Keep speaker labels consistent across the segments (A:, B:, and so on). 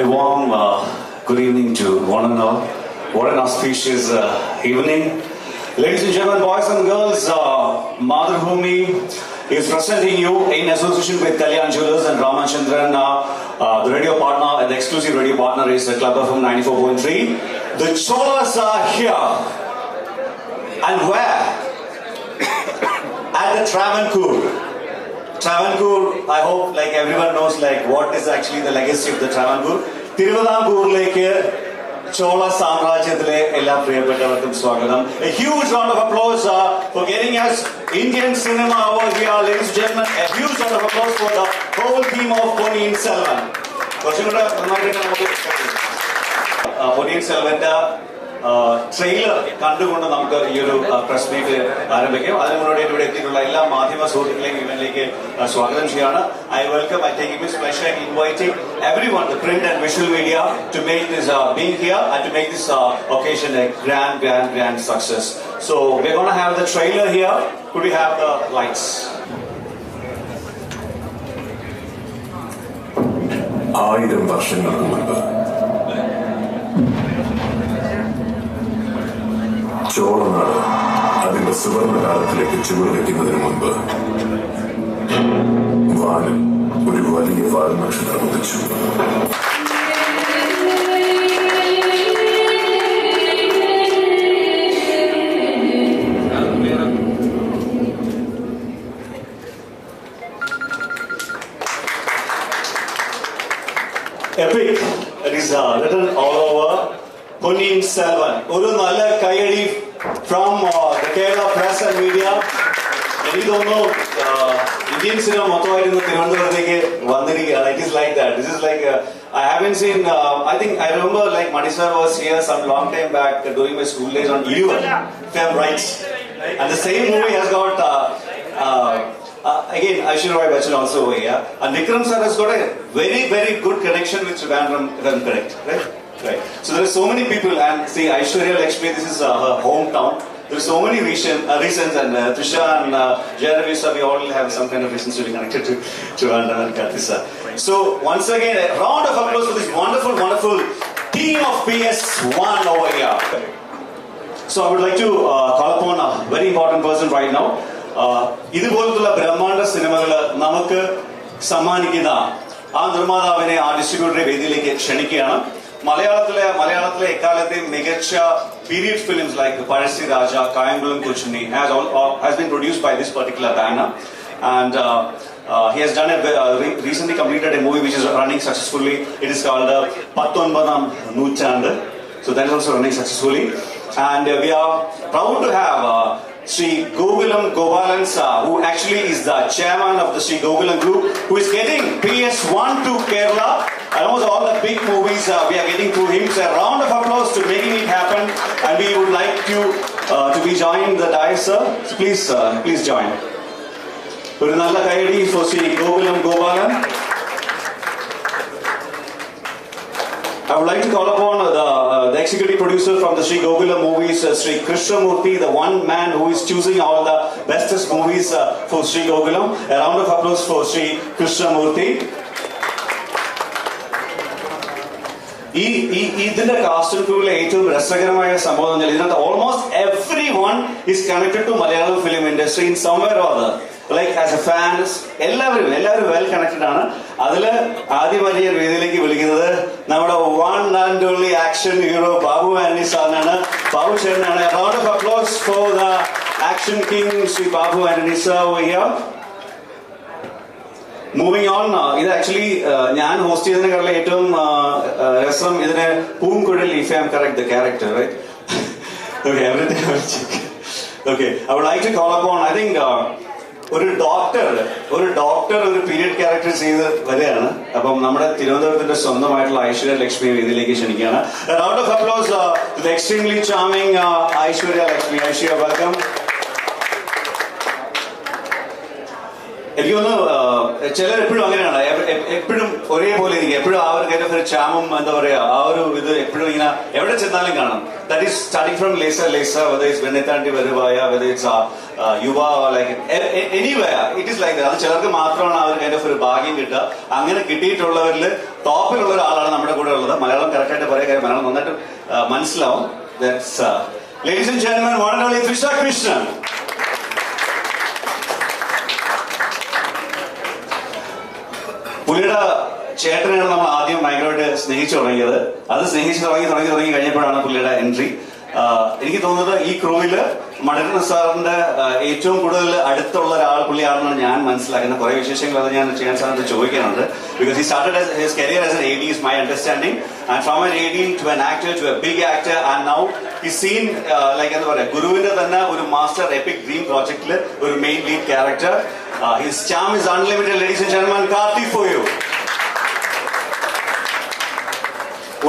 A: A warm good evening to one and all. What an auspicious evening. Ladies and gentlemen, boys and girls, Madhurabhumi is presenting you in association with Kalyan Jewellers and Ramachandran, the radio partner, and the exclusive radio partner is Club FM 94.3. The Cholas are here. And where? At the Travancore. Travancore, I hope like everyone knows like what is actually the legacy of the Travancore. Tiruvidampurlekku Chola Samrajyathile ella priyapettavarkkum swagatham. A huge round of applause for getting us Indian cinema over here, ladies and gentlemen. A huge round of applause for the whole team of Ponniyin Selvan. Ponniyin Selvan trailer കണ്ടുകൊണ്ട് നമുക്ക് ഈ ഒരു press meet ആരംഭിക്കും. അതിന് മുന്നോടി ഇവിടെ എത്തിയിട്ടുള്ള എല്ലാ മാധ്യമ സുഹൃത്തുക്കളെയും ഇവനിലേക്ക് സ്വാഗതം ചെയ്യാണ്. I welcome, I take this pleasure in inviting everyone, the print and visual media, to make this being here and to make this occasion a grand success. So we're going to have the trailer here. Could we have the lights?
B: 1000 വർഷങ്ങൾക്ക് മുൻപ് ചോളനാട് അതിന്റെ സുവർണകാലത്തിലേക്ക് ചുവടുവെക്കുന്നതിന് മുൻപ് വാനിൽ ഒരു വലിയ വാൽനക്ഷത്രം ഉദിച്ചു.
A: Epic. It is written all over. Ponniyin Selvan. Oru nalla kayadi from the Kerala press and media. എനിക്ക് തോന്നുന്നു ഇന്ത്യൻ സിനിമ മൊത്തമായിരുന്നു തിരുവനന്തപുരത്തേക്ക് വന്നിരിക്കുകയാണ്. It is like that. This is like I haven't seen. I think I remember like Mani sir was here some long time back during my school days on Ilivan, if I'm right. And the same movie has got again Aishwarya Rai Bachchan also over here. And Vikram sir has got a very good connection with Trivandrum, if I'm correct, right? Right. So there are so many people, and see Aishwarya Lakshmi, this is her hometown. There are so many reasons, and Trisha and Jayaravi, we all have some kind of reasons to be connected to Trivandrum and Kathisa. So once again, a round of applause for this wonderful team of PS1 over here. So I would like to call upon a very important person right now. ഇതുപോലത്തുള്ള ബ്രഹ്മാണ്ഡ സിനിമകൾ നമുക്ക് സമ്മാനിക്കുന്ന ആ നിർമ്മാതാവിനെ ആ ഡിസ്ട്രിബ്യൂട്ടറെ വേദിയിലേക്ക് ക്ഷണിക്കുകയാണ്. മലയാളത്തിലെ എക്കാലത്തെയും മികച്ച period films like Pazhassi Raja, Kayamkulam Kochunni has been produced by this particular banner, and he has done recently completed a movie which is running successfully. It is called Pattonbadam Noochand. So that is also running successfully, and we are proud to have Sri Gokulam Gopalan sir, who actually is the chairman of the Sri Gokulam group, who is getting PS1 to Kerala. Almost all the big movies we are getting through him. So a round of applause to making it happen, and we would like you to be joining the dais, sir. So please join. Oru nalla kayadi for Sri Gokulam Gopalan. I would like to call upon the executive producer from the Sri Gokulam movies, Sri Krishnamurthy, the one man who is choosing all the bestest movies for Sri Gokulam. A round of applause for Sri Krishnamurthy. ഇതിന്റെ casting ക്രൂവിലെ ഏറ്റവും രസകരമായ സംഭവം എന്ന് പറഞ്ഞാൽ ഇതിനകത്ത് almost everyone is connected to Malayalam film industry in somewhere or other. Like as a fans എല്ലാവരും well connected ആണ്. അതില് ആദ്യമായി വേദിയിലേക്ക് വിളിക്കുന്നത് നമ്മുടെ one and only action hero Babu Antony സാറിനാണ്. ബാബു ചേട്ടനാണ്. Round of applause for the action king Shri Babu Antony sir here. Moving on, ഇത് ആക്ച്വലി ഞാൻ ഹോസ്റ്റ് ചെയ്തതിനെക്കാളും ഏറ്റവും രസം ഇതിന് പൂങ്കുഴൽ, if I am correct, the character, right? Okay, everything I will check. Okay, I would like to call upon, I think ഒരു doctor ഒരു period character ചെയ്ത് വരികയാണ്. അപ്പം നമ്മുടെ തിരുവനന്തപുരത്തിന്റെ സ്വന്തമായിട്ടുള്ള ഐശ്വര്യ ലക്ഷ്മി ഇതിലേക്ക് ക്ഷണിക്കുകയാണ്. Round of applause to the extremely charming Aishwarya Lakshmi. Aishwarya, welcome. എനിക്ക് തോന്നുന്നു ചിലർ എപ്പോഴും അങ്ങനെയാണ്, എപ്പോഴും ഒരേപോലെ ഇരിക്കും, എപ്പോഴും ആ ഒരു കൈൻഡ് ഓഫ് ഒരു ചാമും എന്താ പറയാ ആ ഒരു ഇത് എപ്പോഴും ഇങ്ങനെ എവിടെ ചെന്നാലും കാണാം. ദാറ്റ് ഈസ് സ്റ്റാർട്ടിംഗ് ഫ്രം ലേസ വെദർ ഇറ്റ്സ് വെണ്ണിത്താണ്ടി വരുവായ, വെദർ ഇറ്റ്സ് യുവ, like anyway it is like അത് ചിലർക്ക് മാത്രമാണ് ആ ഒരു കൈൻഡ് ഓഫ് ഒരു ഭാഗ്യം കിട്ടുക. അങ്ങനെ കിട്ടിയിട്ടുള്ളവരിൽ ടോപ്പിലുള്ള ഒരാളാണ് നമ്മുടെ കൂടെ ഉള്ളത്. മലയാളം കറക്റ്റായിട്ട് പറയാൻ കാര്യം മലയാളം നന്നായിട്ട് മനസ്സിലാവും. Ladies and gentlemen, one and only Trisha Krishnan. പുള്ളിയുടെ ചേട്ടനാണ് നമ്മൾ ആദ്യം ഭയങ്കരമായിട്ട് സ്നേഹിച്ചു തുടങ്ങിയത്. അത് സ്നേഹിച്ച് തുടങ്ങി കഴിഞ്ഞപ്പോഴാണ് പുള്ളിയുടെ എൻട്രി. എനിക്ക് തോന്നുന്നത് ഈ ക്രൂവില് മണിരത്നം സാറിന്റെ ഏറ്റവും കൂടുതൽ അടുത്തുള്ള ഒരാൾ പുള്ളിയാണെന്നാണ് ഞാൻ മനസ്സിലാക്കുന്നത്. കുറെ വിശേഷങ്ങൾ അത് ഞാൻ ചെയ്യാൻ സാറിന് ചോദിക്കാനുണ്ട്. Because he started his career as an AD is my understanding, and from an AD to an actor to a big actor, and now he's seen like എന്താ പറയാ ഗുരുവിന്റെ തന്നെ ഒരു മാസ്റ്റർ എപ്പിക് ഡ്രീം പ്രോജക്റ്റില് ഒരു main lead character. His charm is unlimited, ladies and gentlemen. Karthi for you.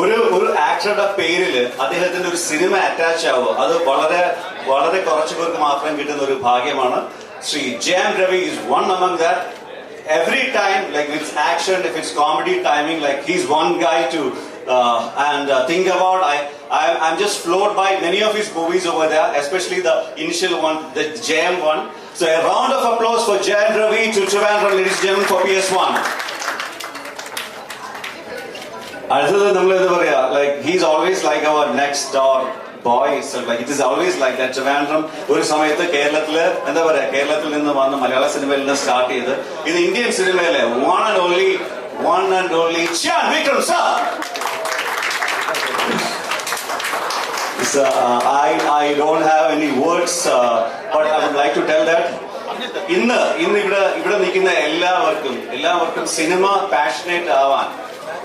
A: ഒരു ആക്ടറുടെ പേരില് അദ്ദേഹത്തിന്റെ ഒരു സിനിമ അറ്റാച്ച് ആവുക അത് വളരെ വളരെ കുറച്ചു പേർക്ക് മാത്രം കിട്ടുന്ന ഒരു ഭാഗ്യമാണ്. ശ്രീ ജയം Ravi is one among that. Every time, like if it's action, if it's comedy timing, like he's one guy to think about. I'm just floored by many of his movies over there, especially the initial one, the Jayam one. So a round of applause for Jayam Ravi to Trivandrum, ladies and gentlemen, for PS1. അടുത്തത് നമ്മൾ എന്താ പറയാ like he's always like our next door boy. Like it is always like that. Trivandrum ഒരു സമയത്ത് കേരളത്തില് എന്താ പറയാ കേരളത്തിൽ നിന്ന് വന്ന് മലയാള സിനിമയിൽ നിന്ന് സ്റ്റാർട്ട് ചെയ്ത് ഇത് ഇന്ത്യൻ സിനിമയിലെ one and only Chyan Vikram sir. I don't have any words, but I would like to tell that ഇന്ന് ഇവിടെ നിൽക്കുന്ന എല്ലാവർക്കും സിനിമ പാഷനേറ്റ് ആവാൻ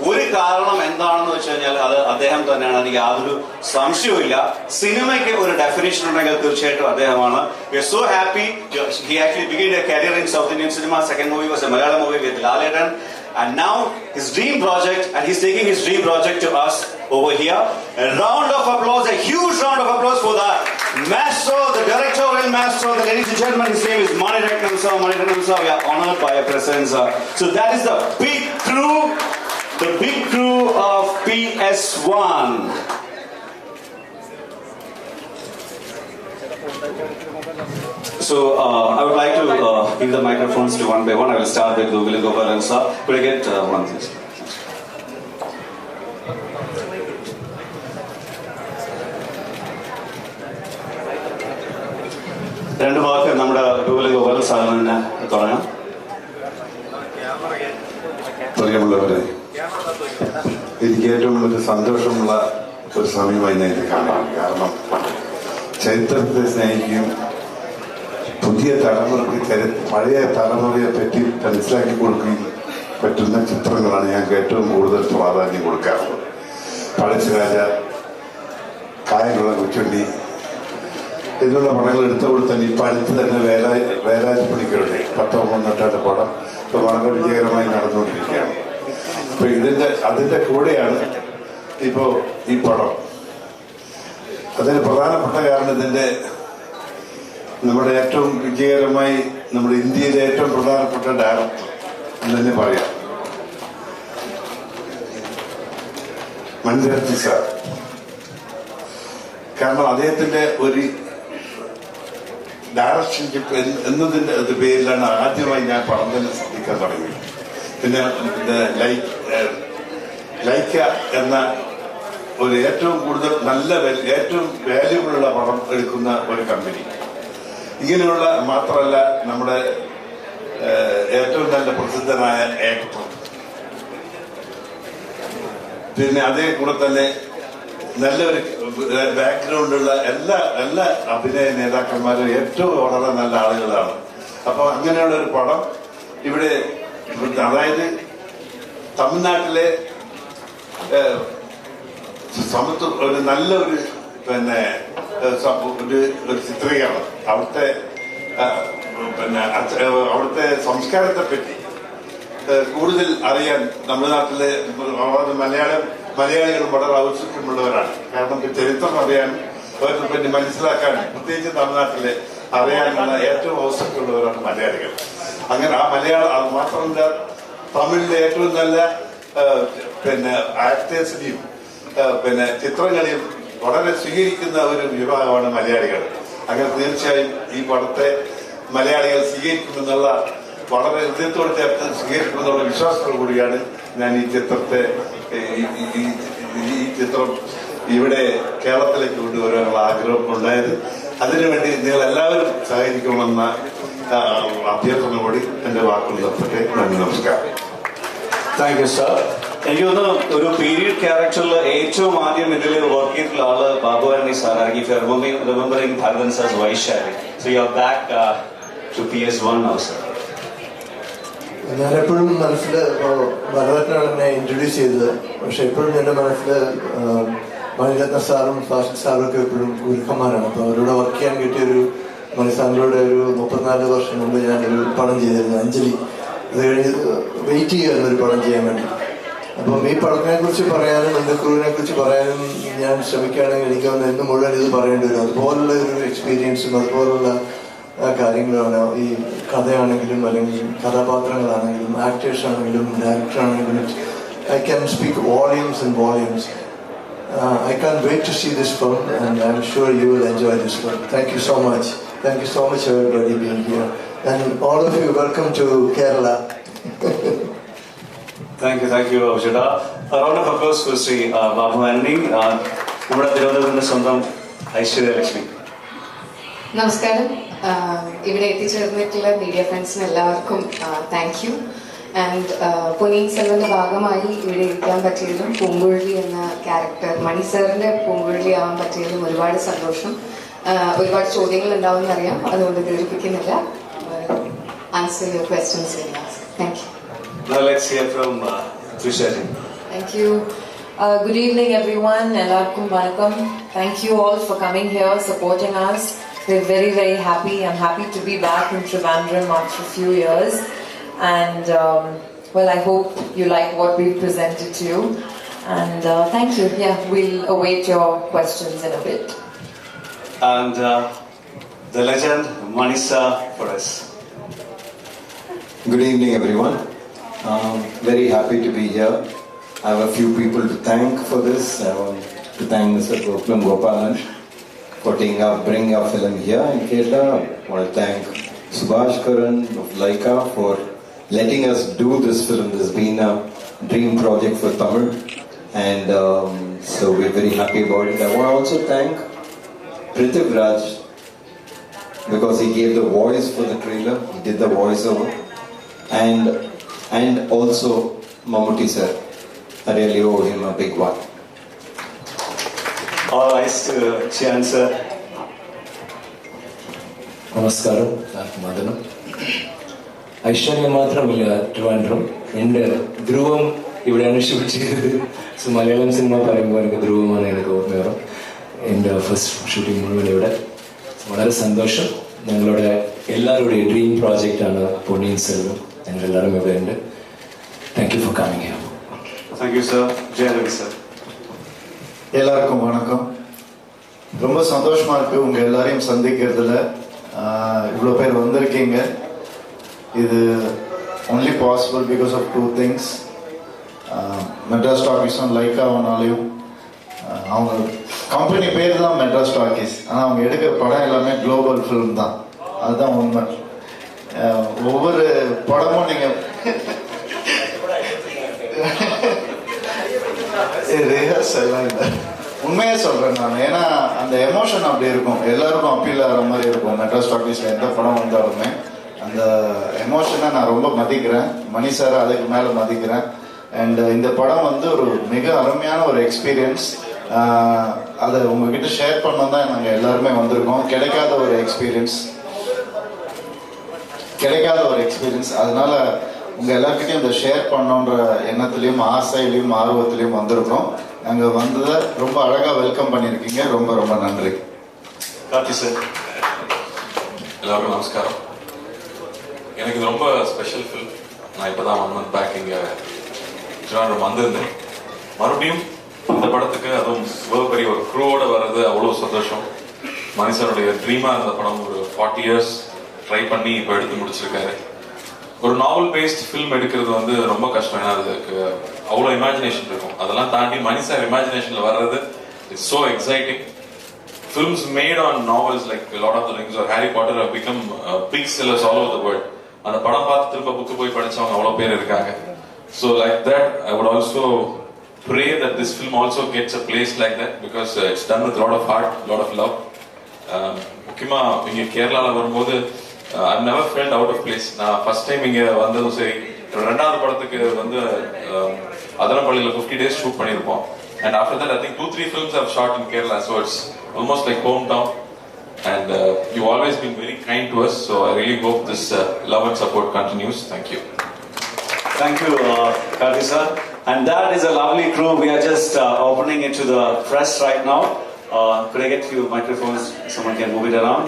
A: ഒരു കാരണം എന്താണെന്ന് വെച്ച് കഴിഞ്ഞാൽ അത് അദ്ദേഹം തന്നെയാണ്. എനിക്ക് യാതൊരു സംശയവുമില്ല. സിനിമയ്ക്ക് ഒരു ഡെഫിനേഷൻ ഉണ്ടെങ്കിൽ തീർച്ചയായിട്ടും അദ്ദേഹമാണ്. We are so happy he actually began a career in South Indian cinema. Second movie was a Malayalam movie with Laladan, and now his dream project, and he's taking his dream project to us over here. A round of applause, a huge round of applause for the maestro, the directorial maestro, the ladies and gentlemen. His name is Maniratnam sir. We are honored by your presence. So that is the big crew. The big crew of PS1. So I would like to give the microphones to one by one. I will start with Govila Gopalan sir. Could I get one please? രണ്ട് വാക്ക് നമ്മുടെ ഗോകുല ഗോപാലൻ സാറിന് തന്നെ തുടങ്ങാം.
C: പ്രിയമുള്ളവരെ, എനിക്ക് ഏറ്റവും വലിയ സന്തോഷമുള്ള ഒരു സമയമായി ഞാൻ ഇത് കാണുകയാണ്. കാരണം ചരിത്രത്തെ സ്നേഹിക്കുകയും പുതിയ തലമുറയ്ക്ക് പഴയ തലമുറയെ പറ്റി മനസ്സിലാക്കി കൊടുക്കുകയും പറ്റുന്ന ചിത്രങ്ങളാണ് ഞങ്ങൾക്ക് ഏറ്റവും കൂടുതൽ പ്രാധാന്യം കൊടുക്കാറുള്ളത്. പഴശ്ശിരാജ, കായംകുളം കൊച്ചുണ്ണി എന്നുള്ള പടങ്ങൾ എടുത്തുകൊണ്ട് തന്നെ ഇപ്പം അടുത്ത് തന്നെ വേലാജ് പണിക്കരുടെ 19ാം നൂറ്റാണ്ട് പടം ഇപ്പോൾ വളരെ വിജയകരമായി നടന്നുകൊണ്ടിരിക്കുകയാണ്. ഇപ്പൊ അതിന്റെ കൂടെയാണ് ഇപ്പോ ഈ പടം. അതിന് പ്രധാനപ്പെട്ട കാരണം ഇതിന്റെ നമ്മുടെ ഏറ്റവും വിജയകരമായി നമ്മുടെ ഇന്ത്യയിലെ ഏറ്റവും പ്രധാനപ്പെട്ട ഡയറക്ടർ എന്ന് തന്നെ പറയാം, മണിരത്നം സാർ. കാരണം അദ്ദേഹത്തിന്റെ ഒരു ഡയറക്ഷൻഷിപ്പ് എന്നതിന്റെ പേരിലാണ് ആദ്യമായി ഞാൻ പടം തന്നെ ശ്രദ്ധിക്കാൻ തുടങ്ങിയത്. പിന്നെ ലൈക്ക എന്ന ഒരു ഏറ്റവും കൂടുതൽ ഏറ്റവും വാല്യൂബിളുള്ള പടം എടുക്കുന്ന ഒരു കമ്പനി. ഇങ്ങനെയുള്ള മാത്രമല്ല നമ്മുടെ ഏറ്റവും നല്ല പ്രസിദ്ധനായ ആക്ടർ, പിന്നെ അതേ കൂടെ തന്നെ നല്ലൊരു ബാക്ക്ഗ്രൗണ്ടുള്ള എല്ലാ അഭിനയ നേതാക്കന്മാരും ഏറ്റവും വളരെ നല്ല ആളുകളാണ്. അപ്പൊ അങ്ങനെയുള്ള ഒരു പടം ഇവിടെ, അതായത് തമിഴ്നാട്ടിലെ ഒരു നല്ലൊരു പിന്നെ ഒരു ചിത്രീകരണം, അവിടുത്തെ സംസ്കാരത്തെ പറ്റി കൂടുതൽ അറിയാൻ തമിഴ്നാട്ടിലെ മലയാളികൾ വളരെ ഔത്സുക്യമുള്ളവരാണ്. കാരണം ചരിത്രം അറിയാനും അവരെ പറ്റി മനസ്സിലാക്കാനും പ്രത്യേകിച്ച് തമിഴ്നാട്ടിലെ അറിയാനുള്ള ഏറ്റവും ഔത്സുക്യമുള്ളവരാണ് മലയാളികൾ. അങ്ങനെ ആ മലയാളം അത് മാത്രമല്ല തമിഴിലെ ഏറ്റവും നല്ല പിന്നെ ആക്ടേഴ്സിനെയും പിന്നെ ചിത്രങ്ങളെയും വളരെ സ്വീകരിക്കുന്ന ഒരു വിഭാഗമാണ് മലയാളികൾ. അങ്ങനെ തീർച്ചയായും ഈ പടത്തെ മലയാളികൾ സ്വീകരിക്കുമെന്നുള്ള വളരെ ഹൃദയത്തോട് ചേർത്ത് സ്വീകരിക്കുമെന്നുള്ള വിശ്വാസത്തോടു കൂടിയാണ് ഞാൻ ഈ ചിത്രത്തെ ഈ ചിത്രം ഇവിടെ കേരളത്തിലേക്ക് കൊണ്ടുവരാനുള്ള ആഗ്രഹം ഉണ്ടായത്. അതിനുവേണ്ടി നിങ്ങൾ എല്ലാവരും സഹകരിക്കണമെന്ന അഭ്യർത്ഥന കൂടി എന്റെ വാക്കുകൾ നിർത്തട്ടെ. നന്ദി, നമസ്കാരം.
A: Thank you sir. എനിക്ക് തോന്നുന്നു ഒരു പീരീഡ് ക്യാരക്ടറിൽ ഏറ്റവും ആദ്യം ഇതിൽ വർക്ക് ചെയ്തിട്ടുള്ള ആള് ബാബു ആന്റണി സാറാണ്. If you remembering Bharathan sir's Vaishali. So you are back to PS1 now, sir.
D: ഞാനെപ്പോഴും മനസ്സിൽ ഭരതനാണ് എന്നെ ഇൻട്രൊഡ്യൂസ് ചെയ്തത്. പക്ഷെ എപ്പോഴും എൻ്റെ മനസ്സിൽ മണിരത്ന സാറും ഫാസിൽ സാറും ഒക്കെ എപ്പോഴും ഗുരുക്കന്മാരാണ്. അപ്പോൾ അവരോട് വർക്ക് ചെയ്യാൻ കിട്ടിയൊരു മണിസാറിലൂടെ ഒരു 34 വർഷം മുമ്പ് ഞാനൊരു പടം ചെയ്തിരുന്നു, അഞ്ജലി. അത് കഴിഞ്ഞ് വെയിറ്റ് ചെയ്യുമായിരുന്നു ഒരു പടം ചെയ്യാൻ വേണ്ടി. അപ്പം ഈ പടത്തിനെ കുറിച്ച് പറയാനും എൻ്റെ ക്രൂവിനെ കുറിച്ച് പറയാനും ഞാൻ ശ്രമിക്കുകയാണെങ്കിൽ എനിക്ക് വന്ന് എന്ന് മുഴുവൻ ഇത് പറയേണ്ടി വരും. അതുപോലുള്ള ഒരു എക്സ്പീരിയൻസും അതുപോലുള്ള കാര്യങ്ങളാണ് ഈ കഥയാണെങ്കിലും അല്ലെങ്കിൽ കഥാപാത്രങ്ങളാണെങ്കിലും ആക്ടേഴ്സ് ആണെങ്കിലും ഡയറക്ടർ ആണെങ്കിലും. I can speak volumes and volumes. I can't wait to see this film and I'm sure you will enjoy this film. Thank you so much. Thank you so much everybody being here. And all of you, welcome to Kerala.
A: Thank you, Avjada. A round of applause for Sri Babu Anthony. നമ്മുടെ തിരുവനന്തപുരത്തിന്റെ സ്വന്തം ഐശ്വര്യ ലക്ഷ്മി.
E: നമസ്കാരം. ഇവിടെ എത്തിച്ചേർന്നിട്ടുള്ള media ഫ്രണ്ട്സിന് എല്ലാവർക്കും thank you. And Ponniyin സെൽവന്റെ ഭാഗമായി ഇവിടെ ഇരിക്കാൻ പറ്റിയതിലും പൂങ്കുഴലി എന്ന ക്യാരക്ടർ മണി സാറിന്റെ പൂങ്കുഴലി ആവാൻ പറ്റിയതിലും ഒരുപാട് സന്തോഷം. ഒരുപാട് ചോദ്യങ്ങൾ ഉണ്ടാവുമെന്ന് അറിയാം, അതുകൊണ്ട് ദീർഘിപ്പിക്കുന്നില്ല. Answer your questions. Thank you.
A: Now let's hear from Trisha.
F: Thank you. Good evening, everyone. Ellarkum vanakkam. Thank you all for coming here, supporting us. We're very, very happy. I'm happy to be back in Trivandrum after a few years. And, well, I hope you like what we've presented to you. And thank you. Yeah, we'll await your questions in a bit.
A: And the legend, Manisa, for us.
G: Good evening, everyone. Very happy to be here. I have a few people to thank for this. I want to thank Mr. Gokulam Gopalan for bringing our film here in Kerala. I want to thank Subhash Karan of Laika for letting us do this film. This has been a dream project for Tamil, and so we're very happy about it. I want to also thank Prithvi Raj because he gave the voice for the trailer. He did the voiceover, and also Mammootty sir. I really owe him a big one.
A: All rise to Chian sir.
H: നമസ്കാരം. മദനം. ഐശ്വര്യം മാത്രമല്ല ട്രിവാൻഡ്രം. എൻ്റെ ധ്രുവം ഇവിടെയാണ് shoot ചെയ്തത്. So Malayalam cinema പറയുമ്പോൾ എനിക്ക് ധ്രുവമാണ് എനിക്ക് ഓർമ്മ വരും. എൻ്റെ ഫസ്റ്റ് ഷൂട്ടിംഗ് മുഴുവൻ ഇവിടെ. വളരെ സന്തോഷം. ഞങ്ങളുടെ എല്ലാവരുടെയും ഡ്രീം പ്രോജക്റ്റാണ് പൊന്നിയിൻ സെൽവൻ. ഞങ്ങളെല്ലാവരും ഇവിടെ ഉണ്ട്. Thank you for coming here.
A: Thank you, sir. Jayaravi sir.
I: எல்லாருக்கும் வணக்கம். ரொம்ப சந்தோஷமா இருக்கு உங்க எல்லாரையும் சந்திக்கிறதுல. இவ்வளோ பேர் வந்திருக்கீங்க. இது only possible because of two things. Madras டாக்கீஸும் லைக்காவனாலையும் அவங்க கம்பெனி பேர் தான் மெட்ராஸ் டாக்கீஸ், ஆனால் அவங்க எடுக்கிற படம் எல்லாமே குளோபல் ஃபிலிம் தான். அதுதான் உண்மை. ஒவ்வொரு படமும் நீங்கள் ரிஹர்சல் இல்லை, உண்மையாக சொல்கிறேன் நான். ஏன்னா அந்த எமோஷன் அப்படி இருக்கும், எல்லாருக்கும் அப்பீல் ஆகிற மாதிரி இருக்கும். மெட்ராஸ் டாக்கீஸில் எந்த படம் வந்தாலுமே அந்த எமோஷனை நான் ரொம்ப மதிக்கிறேன். மணி சாரை அதுக்கு மேலே மதிக்கிறேன். அண்ட் இந்த படம் வந்து ஒரு மிக அருமையான ஒரு எக்ஸ்பீரியன்ஸ். அதை உங்ககிட்ட ஷேர் பண்ண தான் நாங்கள் எல்லாருமே வந்திருக்கோம். கிடைக்காத ஒரு எக்ஸ்பீரியன்ஸ். அதனால உங்கள் எல்லாருக்கிட்டையும் இதை ஷேர் பண்ணோன்ற எண்ணத்துலேயும் ஆசையிலையும் ஆர்வத்திலையும் வந்திருக்கோம். நாங்கள் வந்ததை ரொம்ப அழகாக வெல்கம் பண்ணியிருக்கீங்க. ரொம்ப ரொம்ப நன்றி.
A: கார்த்தி சார்.
J: எல்லாருக்கும் நமஸ்காரம். எனக்கு இது ரொம்ப ஸ்பெஷல் ஃபில்ம். நான் இப்போ தான் 1 month பேக் இங்கே திருவாரூர் வந்திருந்தேன். மறுபடியும் இந்த படத்துக்கு அதுவும் இவ்வளோ பெரிய ஒரு க்ரூவோட வர்றது அவ்வளோ சந்தோஷம். மனுஷனுடைய ட்ரீமாக இருந்த படம் ஒரு 40 years ட்ரை பண்ணி இப்போ எடுத்து முடிச்சிருக்காரு. ஒரு நாவல் பேஸ்ட் ஃபில்ம் எடுக்கிறது வந்து ரொம்ப கஷ்டம். ஏன்னா அதுக்கு அவ்வளோ இமேஜினேஷன் இருக்கும். அதெல்லாம் தாண்டி மணி சார் இமேஜினேஷன்ல வர்றது it's so exciting. Films made on novels like Lord of the Rings or Harry Potter have become big sellers all over the world. அந்த படம் பார்த்து திரும்ப புக்கு போய் படிச்சவங்க அவ்வளோ பேர் இருக்காங்க. So like that, I would also pray that this film also gets a place like that because it's done with a lot of heart, a lot of love. முக்கியமா இங்க கேரளால வரும்போது I've never felt out of place. நான் first time இங்க வந்ததும் சரி, ரெண்டாவது படத்துக்கு வந்து அதனப்பள்ளியில 50 days ஷூட் பண்ணியிருப்போம். And after that, I think 2-3 films I've shot in Kerala, so it's almost like hometown. And you've always been very kind to us, so I really hope this love and support continues. Thank you.
A: Thank you, Karthi sir. And that is a lovely crew. We are just opening it to the press right now. Could I get a few microphones? Someone can move it around.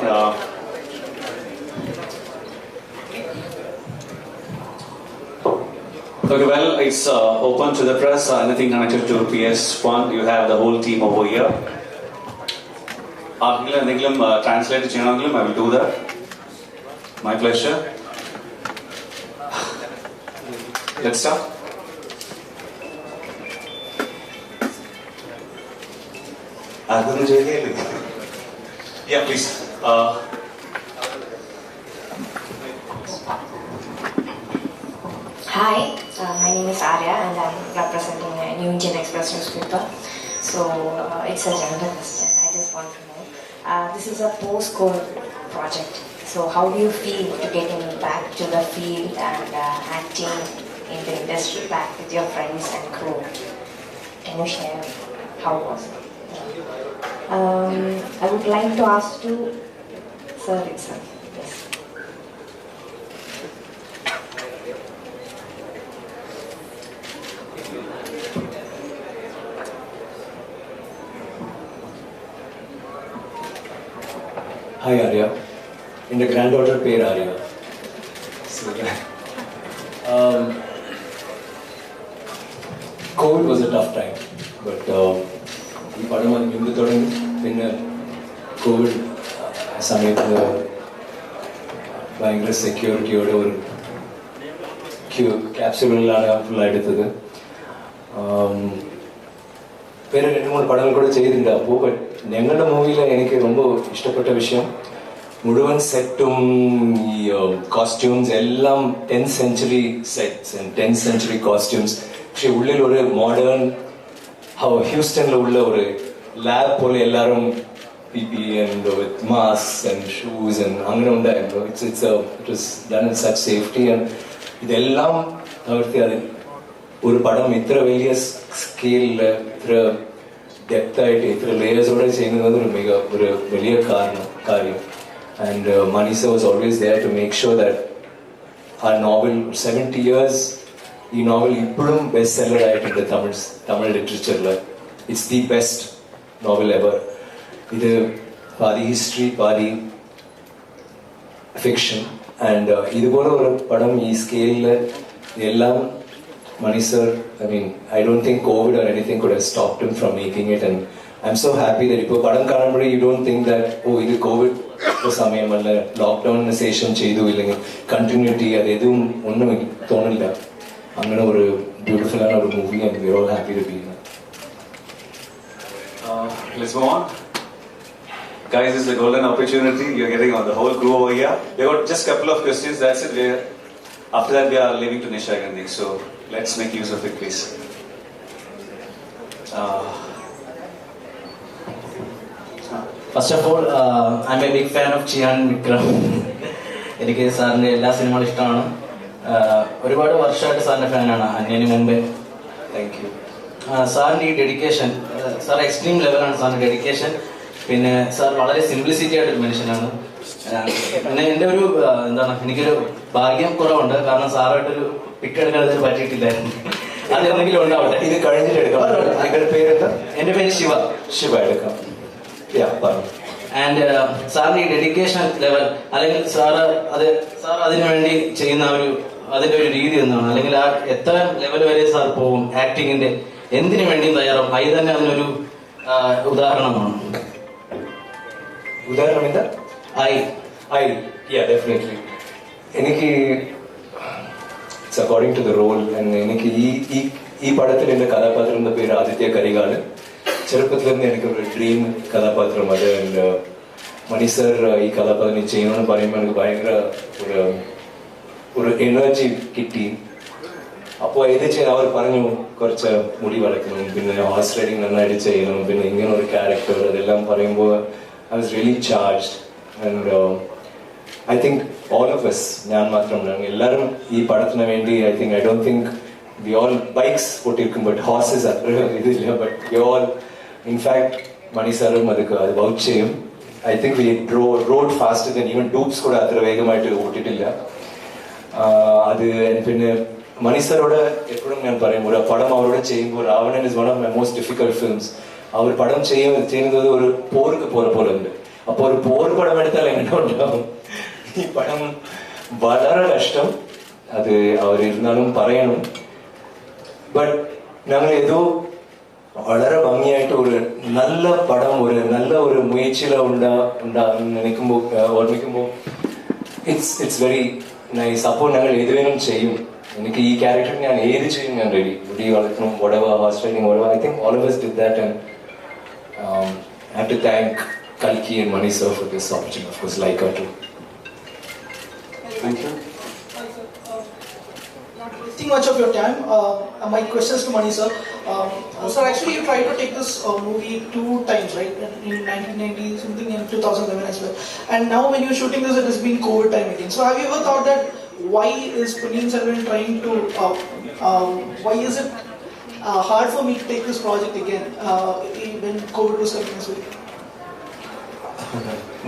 A: Okay, well, it's open to the press. Anything connected to PS1, you have the whole team over here. Translate to China, I will do that. My pleasure. Let's start. Yeah, please.
K: Hi, my name is Arya and I'm representing a New Indian Express newspaper. So it's a general question. I just want to know. This is a post-COVID project. So how do you feel to getting back to the field and acting in the industry back with your friends and crew? Can you share how was it? I would like to ask to Sir itself. Yes.
H: Hi Arya. In the granddaughter pair Arya. So, COVID was a tough time, but ഈ പടം മുമ്പ് തുടങ്ങി പിന്നെ Covid സമയത്ത് ഭയങ്കര സെക്യൂരിറ്റിയോടെ ഒരു ക്യാപ്സ്യൂളുകളിലാണ് ഫുള്ളായി എടുത്തത്. വേറെ 2-3 പടങ്ങൾ കൂടെ ചെയ്തിട്ടുണ്ട്. അപ്പോൾ ഞങ്ങളുടെ മൂവിയിൽ എനിക്ക് ரொம்ப ഇഷ്ടപ്പെട്ട വിഷയം മുഴുവൻ സെറ്റും ഈ കോസ്റ്റ്യൂംസ് എല്ലാം 10th century sets and 10th century costumes. പക്ഷെ ഉള്ളിൽ ഒരു മോഡേൺ ഹ്യൂസ്റ്റണിൽ ഉള്ള ഒരു ലാബ് പോലെ എല്ലാവരും PPE and with masks and shoes and അങ്ങനെ ഉണ്ടായിരുന്നു. It was done in such safety and ഇതെല്ലാം തകർത്തി അതിൽ ഒരു പടം ഇത്ര വലിയ സ്കെയിലിൽ ഇത്ര ഡെപ്തായിട്ട് ഇത്ര ലേയേഴ്സോടെ ചെയ്യുന്നത് ഒരു വലിയ കാര്യം. And Mani sir was always there to make sure that our novel 70 years ഈ നോവൽ ഇപ്പോഴും ബെസ്റ്റ് സെല്ലർ ആയിട്ടുണ്ട് തമിഴ് ലിറ്ററേച്ചറിൽ. It's the best novel ever. ഇത് പാതി ഹിസ്റ്ററി പാതി ഫിക്ഷൻ. ആൻഡ് ഇതുപോലെ ഒരു പടം ഈ സ്കെയിലിൽ എല്ലാം Mani sir, I don't think COVID or anything could have stopped him from making it, and I'm so happy that ഇപ്പോൾ പടം കാണുമ്പോഴേ you don't think that ഇത് കോവിഡ് സമയമല്ല, ലോക്ക്ഡൌണിന് ശേഷം ചെയ്തു ഇല്ലെങ്കിൽ കണ്ടിന്യൂറ്റി അതെതും ഒന്നും തോന്നില്ല. അങ്ങനെ ഒരു ബ്യൂട്ടിഫുൾ ആണ് ഒരു movie and we're all happy to be here.
A: Let's move on. Guys, this is a golden opportunity. You're getting on the whole crew over here. We got just a couple of questions. That's it. After that, we are leaving to Nisha Gandhi. So let's make use of it, please.
L: First of all, I'm a big fan of Chiyan Vikram. എനിക്ക് സാറിൻ്റെ എല്ലാ സിനിമകളും ഇഷ്ടമാണ്. ഒരുപാട് വർഷമായിട്ട് സാറിൻ്റെ ഫാനാണ് അന്യന് മുമ്പേ.
A: Thank you.
L: സാറിൻ്റെ ഈ ഡെഡിക്കേഷൻ, സാർ എക്സ്ട്രീം ലെവലാണ് സാറിൻ്റെ ഡെഡിക്കേഷൻ. പിന്നെ സാർ വളരെ സിംപ്ലിസിറ്റി ആയിട്ടൊരു മനുഷ്യനാണ്. പിന്നെ എൻ്റെ ഒരു എനിക്കൊരു ഭാഗ്യം കുറവുണ്ട്. കാരണം സാറായിട്ടൊരു പിക്ക് എടുക്കാൻ പറ്റിയിട്ടില്ലായിരുന്നു. അതെന്തെങ്കിലും ഉണ്ടാവട്ടെ.
H: ഇത് കഴിഞ്ഞിട്ട് എടുക്കാം. നിങ്ങളുടെ പേരെന്താ?
L: എൻ്റെ പേര്
H: ശിവ എടുക്കാം.
L: ആൻഡ് സാറിന്റെ ഈ ഡെഡിക്കേഷൻ ലെവൽ, അല്ലെങ്കിൽ സാർ അതിനു വേണ്ടി ചെയ്യുന്ന അതിന്റെ ഒരു രീതി എന്താണ്, അല്ലെങ്കിൽ ആ എത്ര ലെവൽ വരെ സാർ പോകും ആക്ടിങ്ങിന്റെ, എന്തിനു വേണ്ടിയും തയ്യാറാവും. അത് തന്നെ അതിനൊരു ഉദാഹരണമാണ്.
H: ഉദാഹരണം എന്താ?
L: ഡെഫിനറ്റ്ലി
H: എനിക്ക് it's according to the role. എനിക്ക് ഈ പടത്തിൽ എൻ്റെ കഥാപാത്രത്തിൻ്റെ പേര് ആദിത്യ കരികാല്. ചെറുപ്പത്തിൽ നിന്ന് എനിക്കൊരു ഡ്രീം കഥാപാത്രം അത്. മണി സർ ഈ കഥാപാത്രം ചെയ്യണമെന്ന് പറയുമ്പോൾ എനിക്ക് ഭയങ്കര ഒരു എനർജി കിട്ടി. അപ്പോൾ ഇത് അവർ പറഞ്ഞു കുറച്ച് മുടി വളയ്ക്കണം, പിന്നെ ഹോഴ്സ് റൈഡിങ് നന്നായിട്ട് ചെയ്യണം, പിന്നെ ഇങ്ങനെ ഒരു ക്യാരക്ടർ, അതെല്ലാം പറയുമ്പോൾ I was really charged. And I think all of us, ഞാൻ മാത്രമല്ല എല്ലാവരും ഈ പടത്തിന് വേണ്ടി I don't think we all bikes പൊട്ടിയിരിക്കും, ബട്ട് ഹോഴ്സസ് അത്ര ഇതില്ല. But we all in fact Mani സാറും അത് വൗച്ച് ചെയ്യും. I think we rode faster than even dupes കൂടെ അത്ര വേഗമായിട്ട് ഓട്ടിട്ടില്ല. അത് പിന്നെ മണി സാറോട് എപ്പോഴും ഞാൻ പറയും, ഒരു പടം അവരോട് ചെയ്യുമ്പോൾ Raavanan is one of my most difficult films. അവർ പടം ചെയ്യുന്നത് ഒരു പോർക്ക് പോലെ ഉണ്ട്. അപ്പോൾ ഒരു പോർ പടം എടുത്താൽ എങ്ങനെ ഉണ്ടാവും? ഈ പടം വളരെ കഷ്ടം, അത് അവരിരുന്നാലും പറയണം. ബട്ട് ഞങ്ങൾ ഏതോ വളരെ ഭംഗിയായിട്ട് ഒരു നല്ല പടം, നല്ല ഒരു മുയച്ചില നിൽക്കുമ്പോൾ ഓർമ്മിക്കുമ്പോൾ ഇറ്റ്സ് വെരി നൈസ്. അപ്പോൾ ഞങ്ങൾ ഏത് വേണം ചെയ്യും. എനിക്ക് ഈ ക്യാരക്ടർ ഞാൻ ഏത് ചെയ്യും, ഞാൻ റെഡി. മുടി വളർത്തണം, whatever, horse riding, whatever. I think all of us did that, and I have to thank Kalki and Mani sir for this opportunity. Of course, Laika too.
A: Thank you.
M: Not wasting much of your time, my questions to Mani sir. So actually you tried to take this movie 2 times, right? In 1990 something and 2011 as well. And now when you're shooting this, it has been COVID time again. So have you ever thought that why is Ponniyin Selvan trying to, why is it hard for me to take this project again when COVID was coming as well?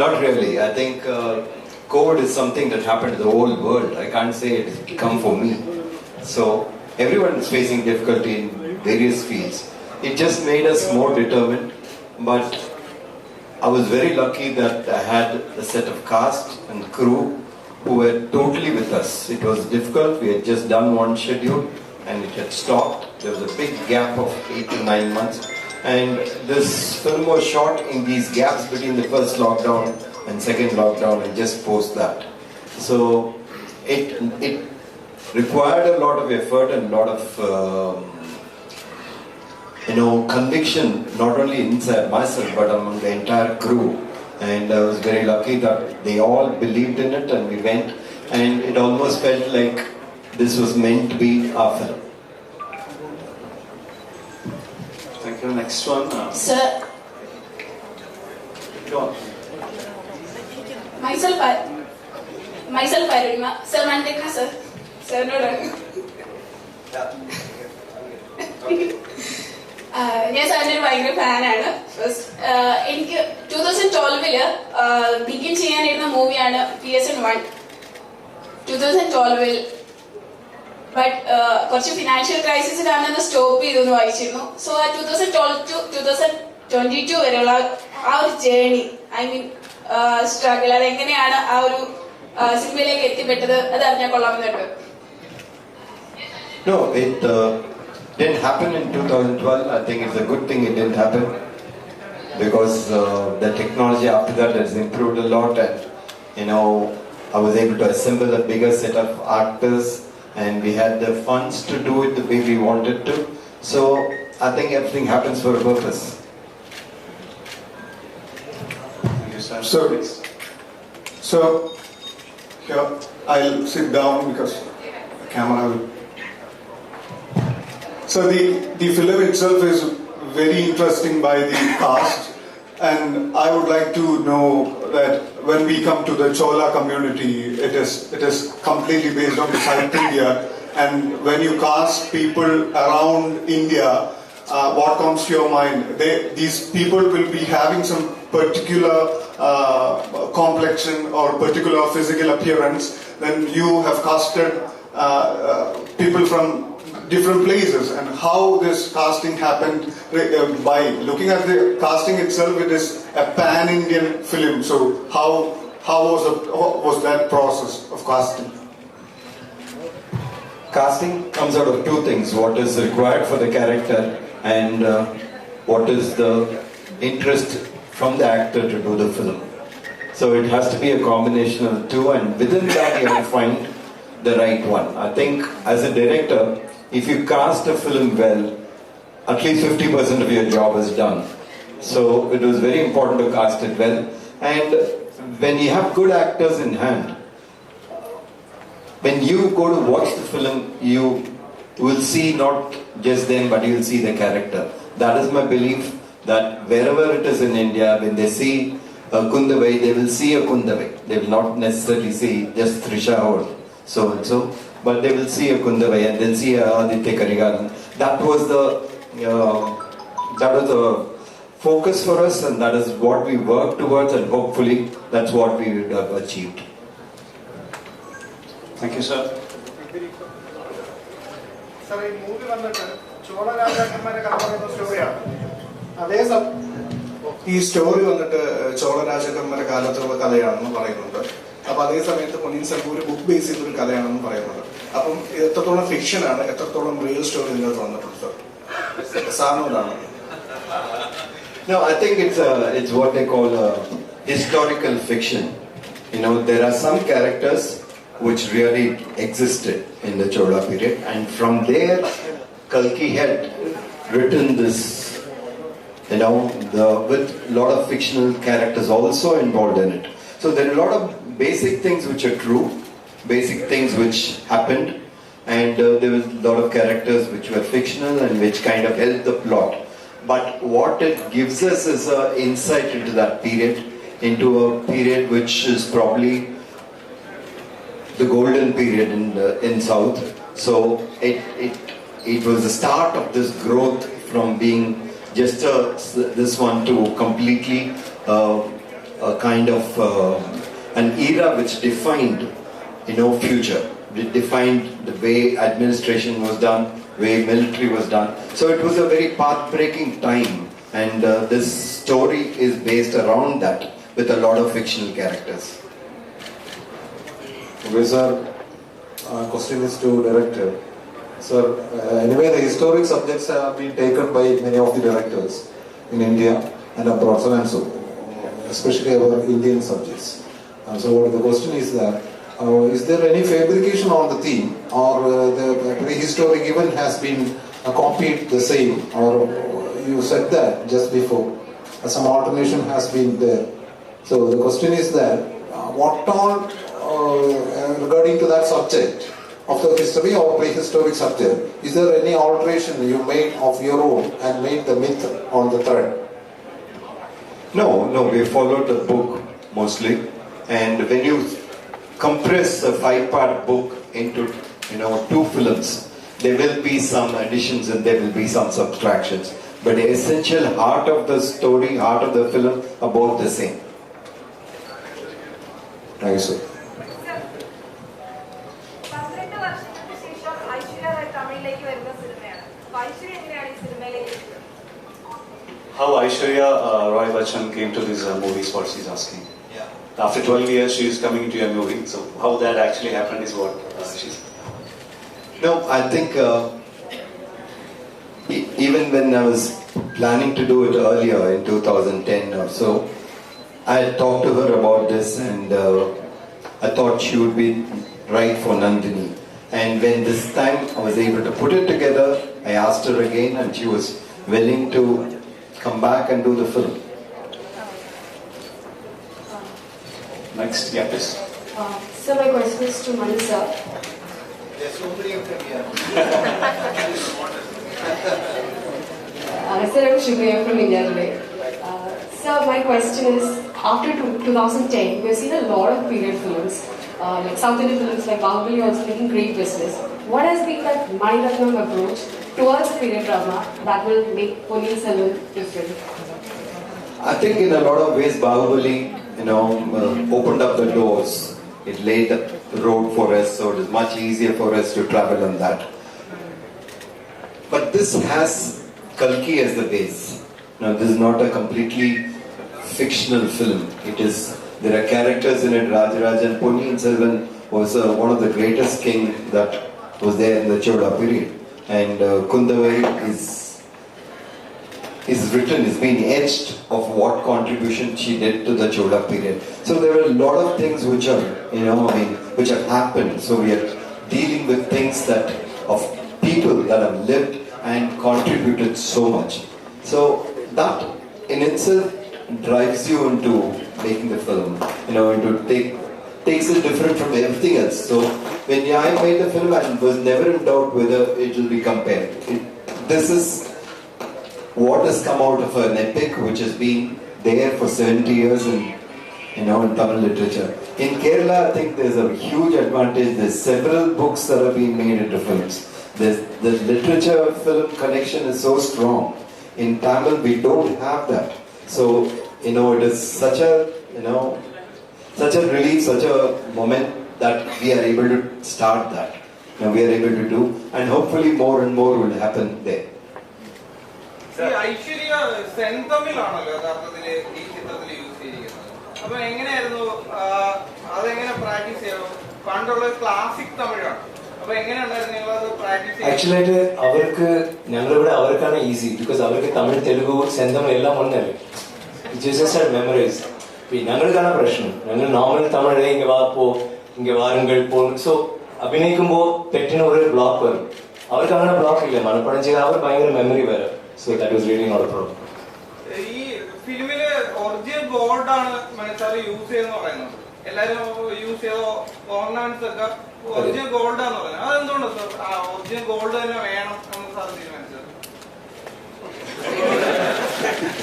G: Not really. I think COVID is something that happened to the whole world. I can't say it come for me. So everyone is facing difficulty in various fields. It just made us more determined. But I was very lucky that I had a set of cast and crew who were totally with us. It was difficult. We had just done one schedule and it had stopped. There was a big gap of 8 to 9 months. And this film was shot in these gaps between the first lockdown and second lockdown and just post that. So it required a lot of effort and a lot of conviction, not only inside myself but among the entire crew. And I was very lucky that they all believed in it, and we went, and it almost felt like this was meant to be our film.
A: Thank you. Next one.
N: Sir.
A: Go on.
N: Myself, Arima. Sir, Mandekna, sir. Sir, no. ഞാൻ സാറിൻ്റെ ഒരു ഭയങ്കര ഫാനാണ്. First എനിക്ക് 2012 begin ചെയ്യാനിരുന്ന മൂവിയാണ് PSN1 2012. But കുറച്ച് financial crisis കാരണം stop ചെയ്തു എന്ന് വായിച്ചിരുന്നു. സോ ആ 2012 to 2022 വരെയുള്ള ആ ഒരു ജേർണി, ഐ മീൻ സ്ട്രഗിൾ, അതെങ്ങനെയാണ് ആ ഒരു സിനിമയിലേക്ക് എത്തിപ്പെട്ടത്, അത് അറിഞ്ഞാൽ കൊള്ളാമെന്നുണ്ട്.
G: No, it didn't happen in 2012. I think it's a good thing it didn't happen, because the technology after that has improved a lot, and I was able to assemble a bigger set of actors, and we had the funds to do it the way we wanted to. So I think everything happens for a purpose.
O: So here I'll sit down because the camera will. So the film itself is very interesting by the cast, and I would like to know that when we come to the Chola community, it is completely based on South India, and when you cast people around India, what comes to your mind? These people will be having some particular complexion or particular physical appearance. Then you have casted people from different places, and how this casting happened. By looking at the casting itself, it is a pan-Indian film. So how was that process of casting?
G: Casting comes out of two things: what is required for the character, and what is the interest from the actor to do the film. So it has to be a combination of the two, and within that you have to find the right one. I think as a director, if you cast a film well, at least 50% of your job is done. So it was very important to cast it well. And when you have good actors in hand, when you go to watch the film, you will see not just them, but you will see the character. That is my belief, that wherever it is in India, when they see a Kundavai, they will see a Kundavai. They will not necessarily see just Trisha or so and so, but they will see a Kundavai and they'll see a Aditya Karigalan. That was the focus for us, and that is what we worked towards, and hopefully that's what we would have achieved.
A: Thank you, sir.
P: Sir ഈ movie വന്നിട്ട് ചോള രാജാക്കന്മാരെ കഥ പറയുന്ന സ്റ്റോറിയാണ്. അതേ ഈ story വന്നിട്ട് ചോള രാജാക്കന്മാരെ കാലത്തുള്ള കഥയാണെന്ന് പറയുന്നുണ്ട്. അപ്പൊ അതേ സമയത്ത് പൊന്നിയിൻ സെൽവൻ ഒരു ബുക്ക് ബേസ് ചെയ്തൊരു കഥയാണെന്ന് പറയുന്നുണ്ട്. അപ്പം എത്രത്തോളം ഫിക്ഷൻ ആണ്, എത്രത്തോളം റിയൽ സ്റ്റോറി ഇതിനകത്ത് വന്നിട്ടുണ്ട് sir? സാറിനോടാണ്.
G: No, I think it's what they call historical fiction. You know, there are some characters which really existed in the Chola period, and from there Kalki had written this, you know, with a lot of fictional characters also involved in it. So there are a lot of basic things which are true, basic things which happened, and there was a lot of characters which were fictional and which kind of helped the plot. But what it gives us is an insight into that period, into a period which is probably the golden period in South. So it was the start of this growth from being just this one to completely a kind of an era which defined, you know, future. It defined the way administration was done, way military was done. So it was a very path-breaking time, and this story is based around that with a lot of fictional characters.
Q: Okay, sir. Question is to director. Sir, anyway, the historic subjects have been taken by many of the directors in India and abroad, so especially our Indian subjects. So the question is that, is there any fabrication on the theme, or the prehistoric event has been copied the same, or you said that just before, some alternation has been there. So the question is that, what all regarding to that subject of the history or prehistoric subject, is there any alteration you made of your own and made the myth on the thread?
G: No, we followed the book mostly, and when you compress a 5-part book into, you know, 2 films, there will be some additions and there will be some subtractions, but the essential heart of the story, heart of the film are both the same.
Q: Thank you, sir.
A: How Aishwarya Roy Bachchan came to these movies, what she's asking. Yeah. After 12 years, she is coming into a movie. So how that actually happened is what she's.
G: No, I think even when I was planning to do it earlier in 2010 or so, I had talked to her about this, and I thought she would be right for Nandini. And when this time I was able to put it together, I asked her again, and she was willing to come back and do the film.
A: Next, yeah, please.
E: So my question is to Mani sir.
G: There's so many of them here.
E: Sir, I'm Shubhaya from India today. Sir, my question is, after 2010, we have seen a lot of period films, like South Indian films like Bahubali also making great business. What has been that Mani Ratnam approach towards period drama that will make Ponniyin Selvan different?
G: I think in a lot of ways Bahubali, you know, opened up the doors. It laid the road for us, so it is much easier for us to travel on that. But this has Kalki as the base. Now, this is not a completely fictional film. There are characters in it. Rajaraja and Ponniyin Selvan was one of the greatest king that was there in the Chola period. And Kundavai is written, is being etched of what contribution she did to the Chola period. So there are a lot of things which are, you know, which have happened. So we are dealing with things that of people that have lived and contributed so much. So that in itself drives you into making the film, takes it different from everything else. So when I made the film, I was never in doubt whether it will be compared. This is what has come out of an epic which has been there for 70 years in Tamil literature. In Kerala, I think there's a huge advantage. There's several books that are being made into films. The literature film connection is so strong. In Tamil, we don't have that. So, it is such a relief, such a moment that we are able to start that. We are able to do, and hopefully more and more will happen there.
R: Aishwarya സെന്തമിലാണല്ലോ യഥാർത്ഥത്തില് ഈ ചിത്രത്തിൽ use ചെയ്തിരിക്കുന്നത്. അപ്പൊ എങ്ങനെയായിരുന്നു അതെങ്ങനെ practice ചെയ്തു? പണ്ടുള്ള ക്ലാസിക് തമിഴാണ്. അപ്പൊ എങ്ങനെയുണ്ടായിരുന്നു നിങ്ങളത് പ്രാക്ടീസ് ചെയ്തു?
H: ആക്ച്വലായിട്ട് അവർക്കാണ് ഈസി. ബിക്കോസ് അവർക്ക് തമിഴ്, തെലുഗു, സെന്തമിഴ് എല്ലാം ഒന്നല്ലേ. Just memorise. ഞങ്ങൾക്കാണ് പ്രശ്നം. ഞങ്ങൾ നോർമൽ തമിഴ് ഇങ്ങ വാ പോ, ഇങ്ങ വാരുങ്കൾ പോ. സോ അഭിനയിക്കുമ്പോൾ പെറ്റിന് ഒരു ബ്ലോക്ക് വരും. അവർക്ക് അങ്ങനെ ബ്ലോക്ക് ഇല്ല. മനപ്പാടം ചെയ്താൽ അവർ ഭയങ്കര മെമ്മറി വരും. So that was really not a problem.
R: ഈ ഫിലിമില് ഒറിജിനൽ ഗോൾഡ് ആണ് മനസ്സിലാക്കി യൂസ് ചെയ്യുന്ന പറയുന്നത്. എല്ലാരും യൂസ് ചെയ്ത ഓർണമെന്റ്സ് ഒക്കെ ഒറിജിനൽ ഗോൾഡ് ആണെന്ന് പറയുന്നത്. അതെന്തുകൊണ്ട് സാർ ഒറിജിനൽ ഗോൾഡ് തന്നെ വേണം എന്ന് സാർ തീരുമാനിച്ചത്?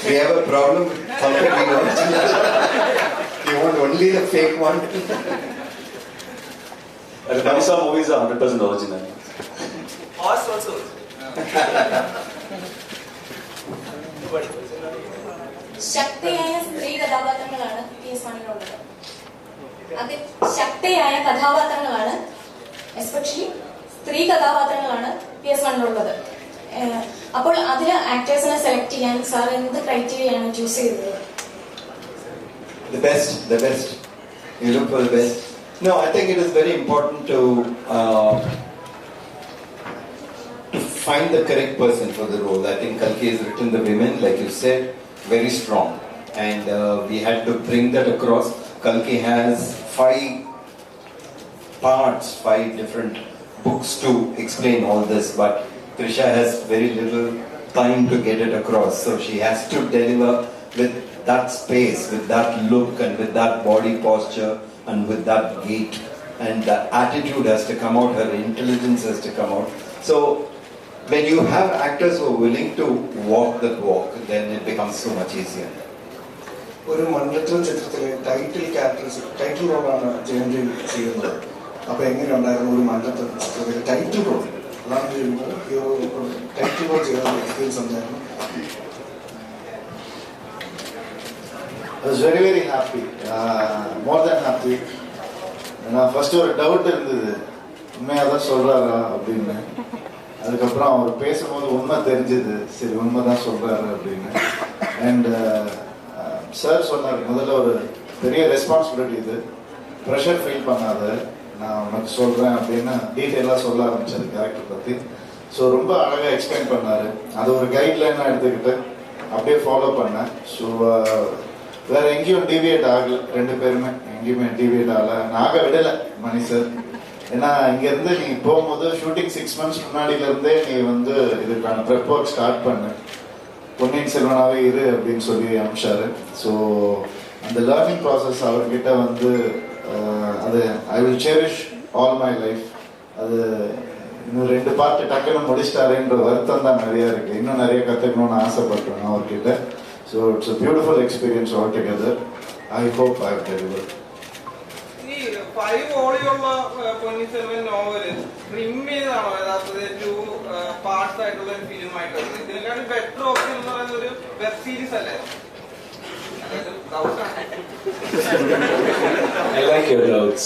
G: We have a problem with comparing original. You want only the fake one.
A: And Manisa movies are 100% original.
R: Ours also.
S: ശക്തിയായ സ്ത്രീ കഥാപാത്രങ്ങളാണ് PS1-ലുള്ളത്. അതിൽ ശക്തിയായ കഥാപാത്രങ്ങളാണ്, എസ്പെഷ്യലി സ്ത്രീ കഥാപാത്രങ്ങളാണ് PS1-ലുള്ളത്. അപ്പോൾ അതിന് ആക്ടേഴ്സിനെ സെലക്ട് ചെയ്യാൻ സാർ എന്ത് ക്രൈറ്റീരിയയാണ് ചൂസ് ചെയ്തത്?
G: The best. You look for the best. No, I think it is very important to find the correct person for the role. I think Kalki has written the women, like you said, very strong, and we had to bring that across. Kalki has 5 parts, 5 different books to explain all this, but Trisha has very little time to get it across, so she has to deliver with that space, with that look, and with that body posture, and with that gait, and the attitude has to come out, her intelligence has to come out. So when you have actors who are willing to walk that walk, then it becomes so much easier.
P: ഒരു മൺചിത്രം ചിത്രത്തിലെ title റോളാണ് ജയന്തി ചെയ്യുന്നത്. അപ്പൊ എങ്ങനെയുണ്ടായിരുന്നു ഒരു മൺചിത്രം ചിത്രത്തിലെ title role? അതാണ് ചെയ്യുമ്പോൾ ടൈറ്റിൽ റോൾ ചെയ്യുന്ന എക്സ്പീരിയൻസ് ഉണ്ടായിരുന്നു.
I: I was very very happy, more than happy. நான் ஃபர்ஸ்ட் ஒரு டவுட் இருந்தது, உண்மையாக தான் சொல்றாரா அப்படின்னு. அதுக்கப்புறம் அவர் பேசும்போது உண்மை தெரிஞ்சது, சரி உண்மை தான் சொல்றாரு அப்படின்னு. அண்ட் சார் சொன்னார், முதல்ல ஒரு பெரிய ரெஸ்பான்சிபிலிட்டி, இது ப்ரெஷர் ஃபீல் பண்ணாத, நான் உனக்கு சொல்றேன் அப்படின்னு டீட்டெயிலாக சொல்ல ஆரம்பிச்சாரு கேரக்டர் பற்றி. ஸோ ரொம்ப அழகாக எக்ஸ்பிளைன் பண்ணாரு. அது ஒரு கைட்லைனாக எடுத்துக்கிட்டு அப்படியே ஃபாலோ பண்ணேன். ஸோ வேற எங்கேயும் டிவியேட் ஆகல, 2 பேருமே எங்கேயுமே டிவியேட் ஆகல. நாக விடலை மணி சார். ஏன்னா இங்கேருந்து நீ போகும்போது ஷூட்டிங் 6 months முன்னாடியிலேருந்தே நீ வந்து இதுக்கான ப்ரெப் ஒர்க் ஸ்டார்ட் பண்ணு, பொன்னியின் செல்வனாகவே இரு அப்படின்னு சொல்லி அனுப்பிச்சாரு. ஸோ அந்த லேர்னிங் ப்ராசஸ் அவர்கிட்ட வந்து அது I will cherish all my life. அது இன்னும் 2 பார்ட் டக்குன்னு முடிச்சிட்டாருன்ற வருத்தம் தான் நிறைய இருக்கு. இன்னும் நிறைய கற்றுக்கணும்னு ஆசைப்பட்டேன் அவர்கிட்ட. So it's a beautiful experience altogether. I hope I have delivered.
R: ഈ 5 വോളിയുള്ള പൊന്നിയിൻ സെൽവൻ നോവല് ട്രിം ചെയ്താണോ യഥാർത്ഥത്തിൽ 2 പാർട്സ് ആയിട്ടുള്ള ഒരു ഫിലിം ആയിട്ടുള്ളത്? ഇതിനെക്കാളും ബെറ്റർ ഓപ്ഷൻ എന്ന് പറയുന്ന ഒരു വെബ് സീരീസ് അല്ലേ?
H: I like your doubts.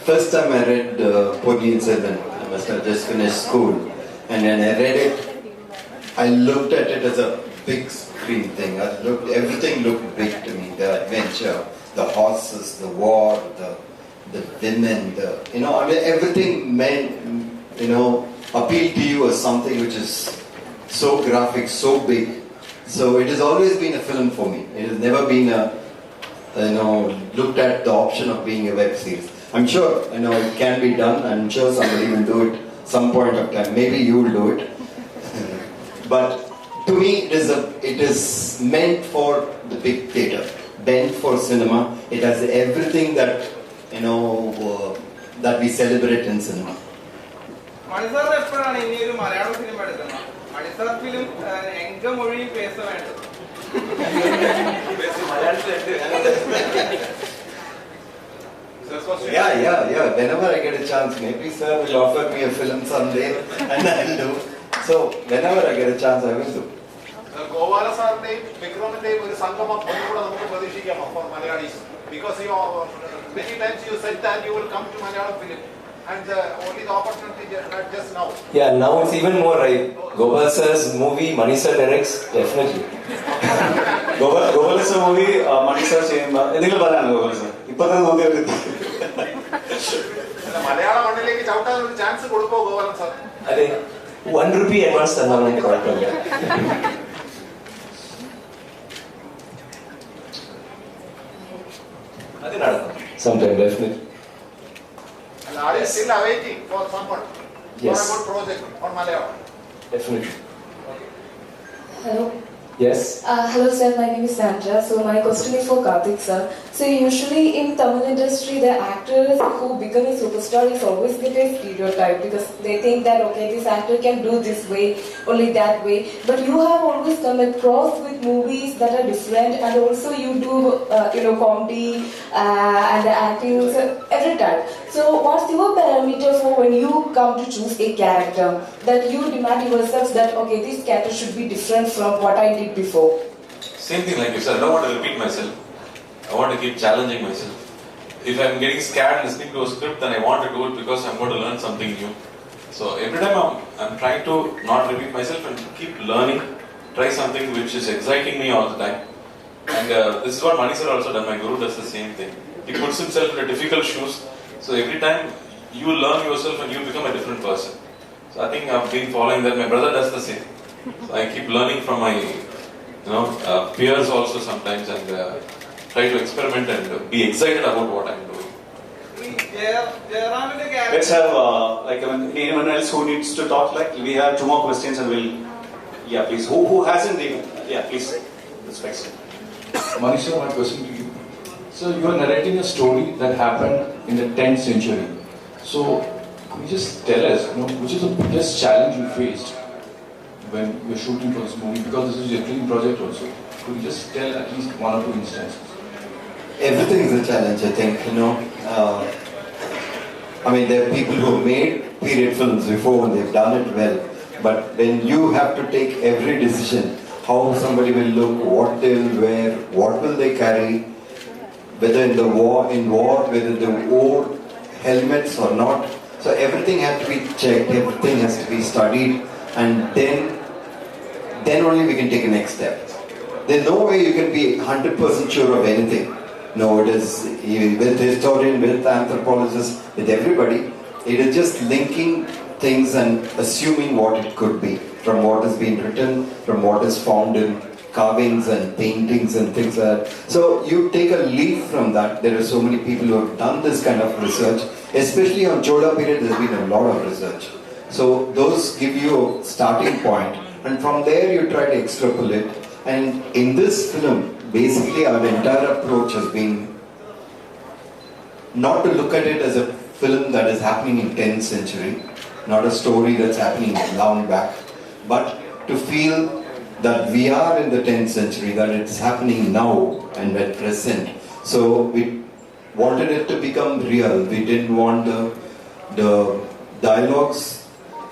G: First time I read Ponniyin Selvan, I must have just finished school, and when I read it, I looked at it as a big screen thing. Everything looked big to me. The adventure, the horses, the war, the women, everything meant, appealed to you as something which is so graphic, so big. So it has always been a film for me. It has never been a looked at the option of being a web series. I'm sure, it can be done. I'm sure somebody will do it some point of time. Maybe you will do it. But to me, it is meant for the big theatre, meant for cinema. It has everything that, that we celebrate in cinema.
R: മണിസാർ എപ്പോഴാണ് ഇനി ഒരു Malayalam film എടുക്കുന്നത്? മണിസാർ film എങ്കമൊഴി പേസ വേണ്ടത്.
G: Yeah. Whenever I get a chance, maybe sir will offer me a film someday and I'll do. So, whenever I get a chance, I will do.
T: Gopala സാറിന്റെയും വിക്രമിന്റെയും ഒരു സംഗമം ഒന്നുകൂടെ നമുക്ക് പ്രതീക്ഷിക്കാം for Malayalis, because many times you said that you will come to Malayalam film, and only the opportunity just now.
H: Yeah, now it's even more right. Gopal sir's movie, Mani sir directs, definitely.
A: Gopal sir movie, Mani sir ചെയ്യുമ്പോൾ എന്തെങ്കിലും പറയാനോ Gopal sir? ഇപ്പൊ തന്നെ നോക്കിയാൽ
T: മലയാള മണ്ണിലേക്ക് ചവിട്ടാൻ ഒരു chance കൊടുക്കോ ഗോപാലൻ സാർ?
H: അതെ, 1 rupee advance തന്നാൽ നമുക്ക് കുഴപ്പമില്ല. Sometime, definitely.
T: And are you still awaiting for someone?
H: Yes.
T: For a good project on Malayalam?
H: Definitely.
U: Hello.
H: Yes.
U: Hello sir, my name is Sandra. So my question is for Karthik sir. So usually in Tamil industry, the actors who become a superstar is always get a stereotype because they think that okay, this actor can do this way, only that way. But you have always come across with movies that are different, and also you do comedy and the acting every time. So what's your parameter for when you come to choose a character that you demand yourself that okay, this character should be different from what I did before?
J: Same thing like you said, I don't want to repeat myself. I want to keep challenging myself. If I'm getting scared listening to a script, then I want to do it because I'm going to learn something new. So every time I'm trying to not repeat myself and keep learning, try something which is exciting me all the time. And this is what Mani sir also done. My guru does the same thing. He puts himself in difficult shoes. So every time you learn yourself and you become a different person. So I think I've been following that. My brother does the same. So I keep learning from my peers also sometimes, and try to experiment and be excited about what I'm doing.
A: Let's have anyone else who needs to talk. Like we have 2 more questions and we'll. Yeah, please. Who hasn't even? Yeah, please. This question.
V: Manisha, my question to you. So you are narrating a story that happened in the 10th century. So could you just tell us, which is the biggest challenge you faced when you're shooting for this movie? Because this is your dream project also. Could you just tell at least 1 or 2 instances?
G: Everything is a challenge, I think. There are people who have made period films before and they've done it well. But when you have to take every decision, how somebody will look, what they will wear, what will they carry, whether in war, whether they wore helmets or not. So everything has to be checked, everything has to be studied, and then only we can take a next step. There's no way you can be 100% sure of anything. No, it is with historian, with anthropologist, with everybody. It is just linking things and assuming what it could be from what has been written, from what is found in carvings and paintings and things like that. So you take a leaf from that. There are so many people who have done this kind of research, especially on Chola period. There's been a lot of research. So those give you a starting point, and from there you try to extrapolate. And in this film, basically our entire approach has been not to look at it as a film that is happening in 10th century, not a story that's happening long back, but to feel that we are in the 10th century, that it's happening now and at present. So we wanted it to become real. We didn't want the dialogues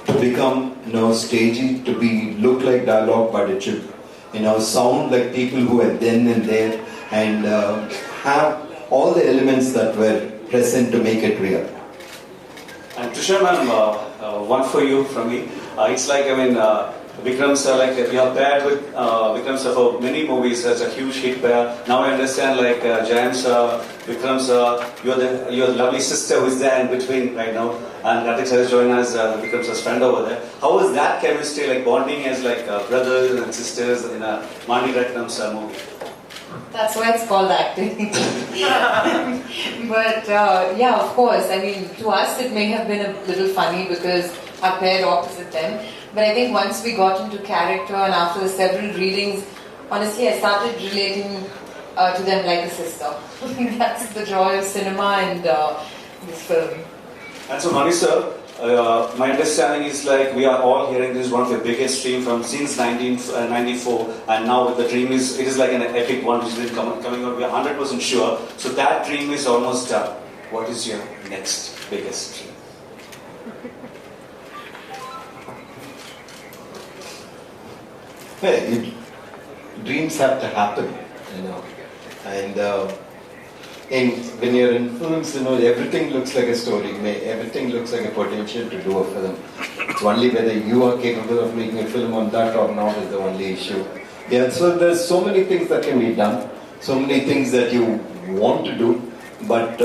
G: to become stagey, to look like dialogue, but it should sound like people who are then and there, and have all the elements that were present to make it real.
A: And Tushar ma'am, one for you from me. It's like Vikram sir, you have paired with Vikram sir for many movies. That's a huge hit pair. Now I understand Jayant sir, Vikram sir, you're the lovely sister who is there in between right now. And Karthik sir is joining us, Vikram sir's friend over there. How was that chemistry, bonding as brothers and sisters in a Mani Ratnam sir movie?
F: That's why it's called acting. But yeah, of course. I mean, to us it may have been a little funny because our pair opposite them. But I think once we got into character and after the several readings, honestly, I started relating to them like a sister. That's the joy of cinema and this film.
A: And so, Mani sir, my understanding is like we are all hearing this is one of the biggest dream from since 1994, and now the dream is it is like an epic one which is coming out. We are 100% sure. So that dream is almost done. What is your next biggest dream?
G: Well, dreams have to happen, you know, and when you're in films, you know, everything looks like a story, everything looks like a potential to do a film. It's only whether you are capable of making a film on that or not is the only issue. Yeah, so there's so many things that can be done, so many things that you want to do, but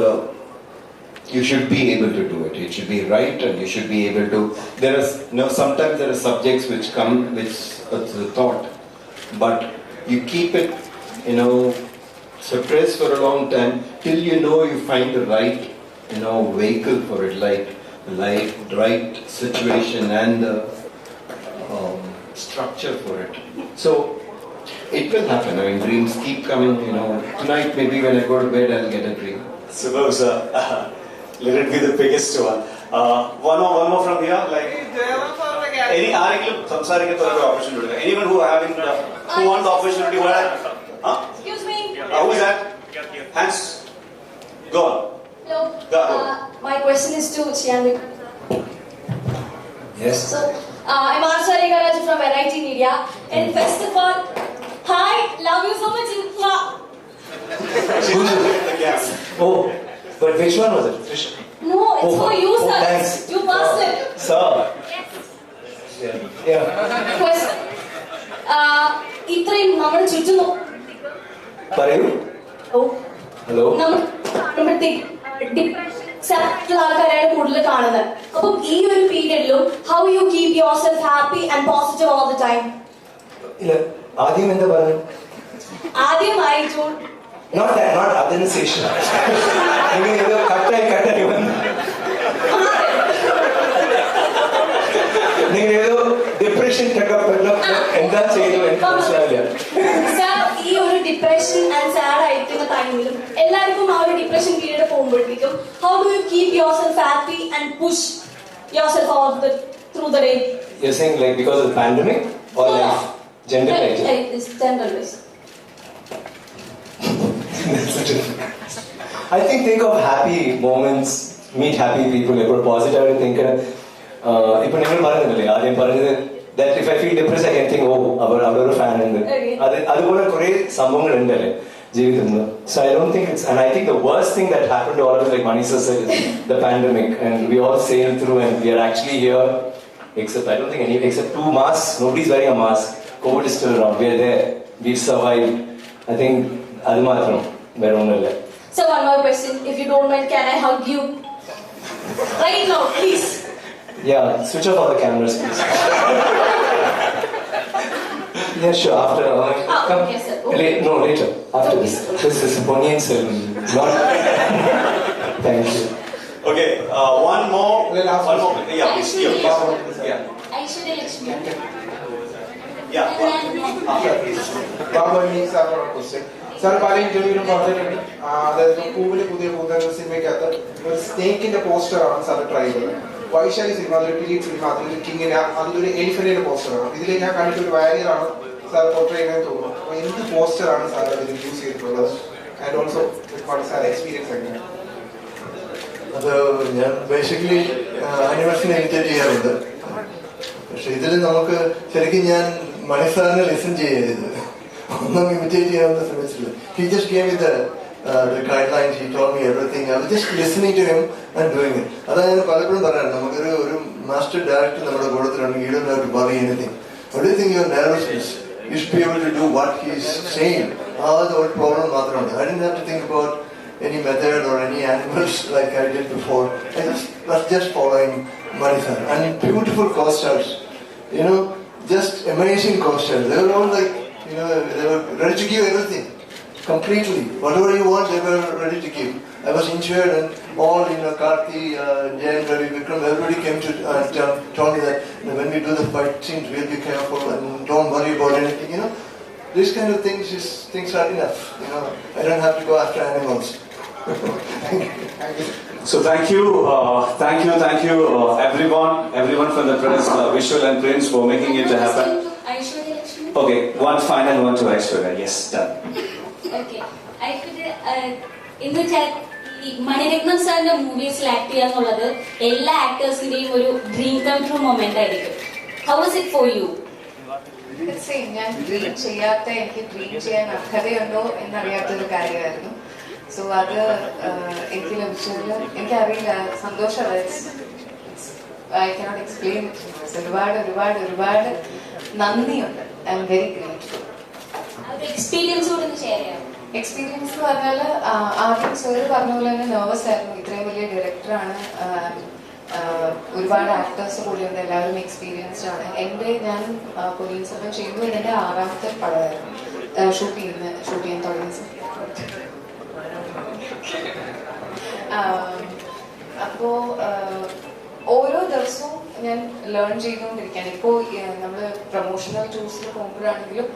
G: you should be able to do it. It should be right, and you should be able to. Sometimes there are subjects which come, which it's a thought, but you keep it, you know, suppressed for a long time till you find the right, vehicle for it, like right situation and the structure for it. So it will happen. I mean, dreams keep coming. Tonight maybe when I go to bed, I'll get a dream.
A: Superb, sir. Let it be the biggest one. One more from here. Like anyone who want the opportunity?
S: Excuse me.
A: Who is that? Hands. Go on.
S: Hello. My question is to Chianvik.
H: Yes.
S: So, I'm Arsha Garaj from Variety Media. And first of all, hi, love you so much.
H: Oh, but which one was it? Trisha?
S: No, it's for you, sir.
H: Thanks.
S: You passed it.
H: Sir. Yeah.
S: Question. ഇത്രയും നമ്മൾ ചുറ്റുന്നു.
H: പറയൂ. Hello.
S: ആൾക്കാരാണ് കൂടുതൽ കാണുന്നത്. അപ്പം ഈ ഒരു പീരിയഡിലും how you keep yourself happy and positive all the time?
H: ഇല്ല, ആദ്യം എന്താ പറഞ്ഞു?
S: ആദ്യമായി ജൂൺ.
H: Not അതിന് ശേഷം. നിങ്ങൾ ഇത് കട്ടായി വന്നു. നിങ്ങൾ ഏതോ ഡിപ്രഷൻ എന്താ ചെയ്തു എനിക്ക് മനസ്സിലാവില്ല.
S: ഈ ഒരു ഡിപ്രഷൻ ആൻഡ് സാഡ് ആയിരിക്കുന്ന ടൈമിലും എല്ലാവർക്കും ആ ഒരു ഡിപ്രഷൻ പീരീഡ് പോകുമ്പോഴത്തേക്കും how do you keep yourself happy and push yourself all through the day?
H: You're saying like because of the pandemic or like generalized?
S: Like this generalized.
H: I think of happy moments, meet happy people, positive think. If you that if I feel depressed, I can think, oh, our fan and so I don't think it's, and I think the worst thing that happened to all of us, like Mani sir said, is the pandemic, and we all sailed through, and we are actually here, except I don't think except 2 masks, nobody's wearing a mask. COVID is still around. We are there. We've survived. I think
S: So one more question, if you don't mind, can I hug you right now, please?
H: Yeah, switch off all the cameras, please. Yeah, sure. After come.
S: Yes, sir. Okay.
H: No, later. After this. This is Ponniyin Selvan. Not. Thank you.
A: Okay, one more. Yeah, please.
S: Aishwarya Lakshmi.
B: Sir പല ഇന്റർവ്യൂവിലും പറഞ്ഞിട്ടുണ്ട്, അതായത് പൂവിലെ പുതിയ പൂത സിനിമയ്ക്കകത്ത് ഒരു സ്നേക്കിന്റെ പോസ്റ്ററാണ് sir try ചെയ്തത്. Vaishali cinema അതൊരു period cinema, അതിലൊരു കിങ്ങിന്, അതിലൊരു എലിഫന്റിന്റെ പോസ്റ്ററാണ്. ഇതിൽ ഞാൻ കണ്ടിട്ടൊരു വാരിയറാണ് സാർ പോർട്രേ ചെയ്യുന്നതെന്ന് തോന്നുന്നു. അപ്പോൾ എന്ത് പോസ്റ്ററാണ് സാർ അതിൽ യൂസ് ചെയ്തിട്ടുള്ളത്? ആൻഡ് ഓൾസോ സാർ എക്സ്പീരിയൻസ് എങ്ങനെയാണ്?
D: അത് ഞാൻ ബേസിക്കലി ആനിമേഷൻ ഇമിറ്റേറ്റ് ചെയ്യാറുണ്ട്. പക്ഷെ ഇതിൽ നമുക്ക് ശരിക്കും ഞാൻ മനസ്സാറിനെ ലിസൺ ചെയ്യരുത്, ഒന്നും ഇമിറ്റേറ്റ് ചെയ്യാനൊന്നും ശ്രമിച്ചില്ല. He just gave me the guidelines, he told me everything. I was just listening to him and doing it. അതാണ് ഞാൻ പലപ്പോഴും പറയാറ്, നമുക്കൊരു മാസ്റ്റർ ഡയറക്ടർ നമ്മുടെ കൂട്ടത്തിലുണ്ടെങ്കിൽ you don't have to worry anything. What do you think your nervousness? You should be able to do what he's saying. അത് ഒരു problem മാത്രമുണ്ട്. I didn't have to think about any method or any animals like I did before. I was just following Mani sir. And beautiful co-stars, just amazing co-stars. They were all like, they were ready to give everything. completely. Whatever you want, they were ready to give. I was insured, and all, Karthi, Jayan, Ravi, Vikram, everybody came to tell me that when we do the fight scenes, we'll be careful and don't worry about anything. These kind of things are enough. I don't have to go after animals.
A: So thank you, everyone from the press, visual and prints for making it happen.
S: Aishwarya Lakshmi.
A: Okay, one final one to Aishwarya. Yes, done.
S: Okay. Aishwarya, in the chat, Mani Ratnam സാറിന്റെ മൂവീസിൽ act ചെയ്യാന്നുള്ളത് എല്ലാ ആക്ടേഴ്സിന്റെയും ഒരു dream come true moment ആയിരിക്കും. How was it for you?
E: ഞാൻ dream ചെയ്യാത്ത, എനിക്ക് ഡ്രീം ചെയ്യാൻ അർഹതയുണ്ടോ എന്നറിയാത്തൊരു കാര്യമായിരുന്നു. സോ അത് എനിക്ക് ലഭിച്ചതിൽ എനിക്കറിയില്ല, സന്തോഷമാണ്. I cannot explain it. ഒരുപാട് നന്ദിയുണ്ട്. I am very grateful.
S: Experience കൂടെ ഷെയർ ചെയ്യാം.
E: എക്സ്പീരിയൻസ് എന്ന് പറഞ്ഞാൽ ആദ്യം സാർ പറഞ്ഞ പോലെ തന്നെ നെർവസ് ആയിരുന്നു. ഇത്രയും വലിയ ഡയറക്ടറാണ്, ഒരുപാട് ആക്ടേഴ്സ് കൂടിയുണ്ട്, എല്ലാവരും എക്സ്പീരിയൻസ്ഡ് ആണ്. ഞാൻ പൊന്നിയിൻ സെൽവൻ ചെയ്യുമ്പോൾ ഇതിന്റെ 6ാമത്തെ പടമായിരുന്നു ഷൂട്ട് ചെയ്യാൻ തുടങ്ങിയത്. അപ്പോ ഓരോ ദിവസവും ഞാൻ ലേൺ ചെയ്തുകൊണ്ടിരിക്കുകയാണ്. ഇപ്പോൾ നമ്മൾ promotional ടൂർസിൽ പോകുമ്പോഴാണെങ്കിലും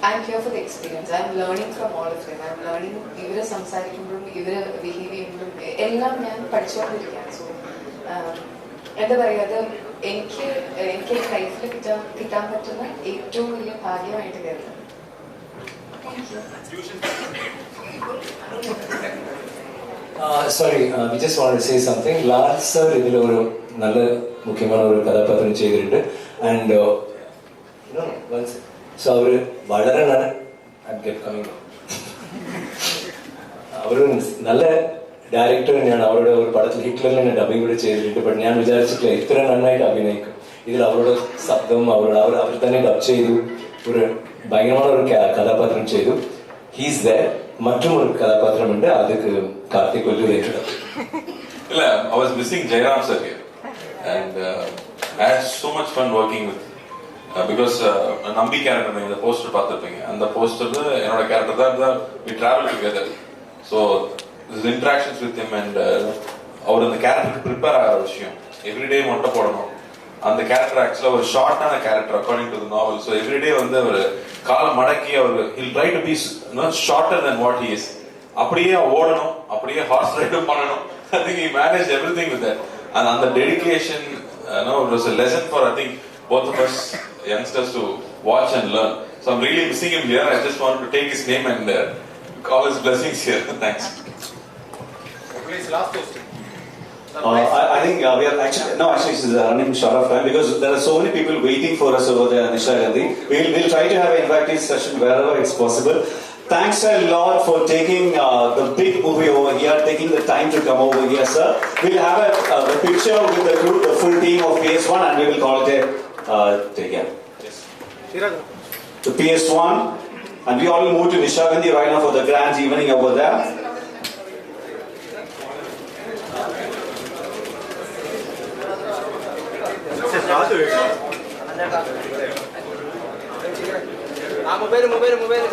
E: I'm here for the experience. I'm learning from all of them. I'm learning ഇവര് സംസാരിക്കുമ്പോഴും ഇവര് ബിഹേവ് ചെയ്യുമ്പോഴും എല്ലാം ഞാൻ പഠിച്ചുകൊണ്ടിരിക്കുകയാണ്. സോ എന്താ പറയുക, അത് എനിക്ക് ലൈഫിൽ കിട്ടാൻ പറ്റുന്ന ഏറ്റവും വലിയ ഭാഗ്യമായിട്ട് കരുതുന്നു.
H: Sorry, we just wanted to say something. Last sir ഇതിൽ ഒരു നല്ല മുഖ്യமான ഒരു കഥാപാത്രം ചെയ്തിട്ടുണ്ട്. ആൻഡ് സോ അവർ വളരെ അവരൊരു നല്ല ഡയറക്ടർ തന്നെയാണ്. അവരുടെ ഒരു പടത്തിൽ ഹിറ്റ്ലറിൽ തന്നെ ഡബിങ് കൂടെ ചെയ്തിട്ടുണ്ട്. ബട്ട് ഞാൻ വിചാരിച്ചിട്ടില്ല ഇത്ര നന്നായിട്ട് അഭിനയിക്കും. ഇതിൽ അവരുടെ ശബ്ദം അവർ തന്നെ ഡബ് ചെയ്തു. ഒരു ഭയങ്കരമായ ഒരു കഥാപാത്രം ചെയ്തു. He's there. മറ്റൊരു കഥാപാത്രമുണ്ട്, അത് കാർത്തിക് കൊല്ലു ഏറ്റെടുത്തു.
J: ഇല്ല, I was missing Jairam sir here, and I had so much fun working with because Nambi character இந்த போஸ்டர் பார்த்துருப்பீங்க. அந்த போஸ்டர் என்னோட கேரக்டர் தான். We travel together, so this interactions with him and அவர் அந்த கேரக்டருக்கு ப்ரிப்பேர் ஆகிற விஷயம் எவ்ரிடே மொட்டை போடணும். அந்த கேரக்டர் ஆக்சுவலாக ஒரு ஷார்ட்டான character according to the novel. So everyday வந்து அவர் காலை மடக்கி அவர் he'll try to be shorter than what he is. அப்படியே ஓடணும், அப்படியே ஹார்ஸ் ரைடும் பண்ணணும். I think he managed everything with that. And அந்த dedication, it was a lesson for I think both of us youngsters to watch and learn. So I'm really missing him here. I just wanted to take his name and call his blessings here. Thanks.
T: Please, last question.
A: I think we are actually this is running short of time because there are so many people waiting for us over there, Nisha Gandhi. We'll try to have an invitee session wherever it's possible. Thanks a lot for taking the big movie over here, taking the time to come over here, sir. We'll have a picture with the crew, the full team of PS1, and we will call it a take care. Yes. The PS1, and we all will move to Nisha Gandhi right now for the grand evening over there.
R: mobile